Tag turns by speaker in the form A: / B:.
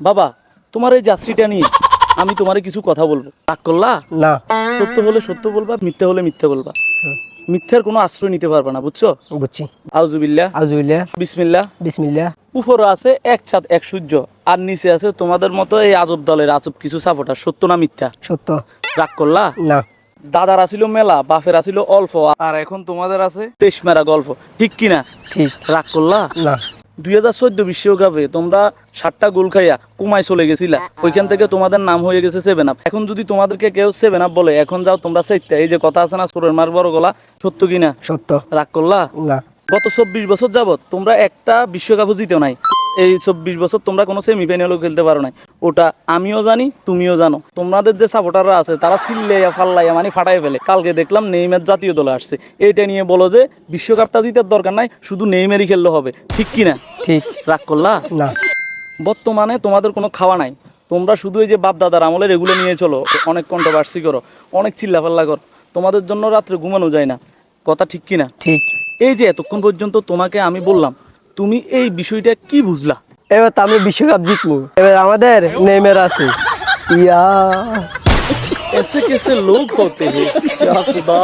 A: বাবা তোমার এই যাত্রীটা নিয়ে আমি তোমারে কিছু কথা বলবো, রাগ করলা?
B: না।
A: সত্য হলে সত্য বলবা, মিথ্যে হলে মিথ্যে বলবা। মিথ্যার কোনো আশ্রয় নিতে পারবে না, বুঝছো?
B: বুঝছি।
A: আউযুবিল্লাহ,
B: আউযুবিল্লাহ,
A: বিসমিল্লাহ।
B: বিসমিল্লাহ।
A: উপরে আছে এক চাঁদ এক সূর্য, আর নিচে আছে তোমাদের মতো এই আজব দলের আজব কিছু সাপোর্টার। সত্য না মিথ্যা?
B: সত্য।
A: রাগ করলা?
B: না।
A: দাদার আছিল মেলা, বাপের আছিল অল্প, আর এখন তোমাদের আছে তেইশ মেরা গল্প, ঠিক কিনা?
B: ঠিক।
A: রাগ করলা?
B: না।
A: 2014 বিশ্বকাপে তোমরা 7টা গোল খাইয়া কুমায় চলে গেছিলা, ওইখান থেকে তোমাদের নাম হয়ে গেছে 7 আপ। এখন যদি তোমাদেরকে কেউ 7 আপ বলে, এখন যাও তোমরা চাইতে, এই যে কথা আছে না, সুরের মার বড় গলা, সত্য কিনা?
B: সত্য।
A: রাগ করলা?
B: না।
A: গত 24 বছর যাবত তোমরা একটা বিশ্বকাপও জিতেও নাই। এই 24 বছর তোমরা কোনো সেমিফাইনালও খেলতে পারো নাই। ওটা আমিও জানি, তুমিও জানো। তোমাদের যে সাপোর্টাররা আছে তারা চিল্লাইয়া ফাল্লাইয়া মানে ফাটাই ফেলে। কালকে দেখলাম নেইমার জাতীয় দলে আসছে, এইটা নিয়ে বলো যে বিশ্বকাপটা জিতার দরকার নাই, শুধু নেইমারই খেললে হবে, ঠিক কিনা?
B: ঠিক।
A: রাগ করলা?
B: না।
A: বর্তমানে তোমাদের কোনো খাওয়া নাই, তোমরা শুধু এই যে বাপ দাদার আমলের এগুলো নিয়ে চলো, অনেক কন্ট্রোভার্সি করো, অনেক চিল্লাফাল্লা করো, তোমাদের জন্য রাত্রে ঘুমানো যায় না, কথা ঠিক কিনা?
B: ঠিক।
A: এই যে এতক্ষণ পর্যন্ত তোমাকে আমি বললাম, তুমি এই বিষয়টা কি বুঝলা?
B: এবার তো আমি বিশ্বকাপ জিতবো, এবার আমাদের নেইমার আছে। ইয়া
A: ऐसे कैसे लोग होते हैं, या खुदा।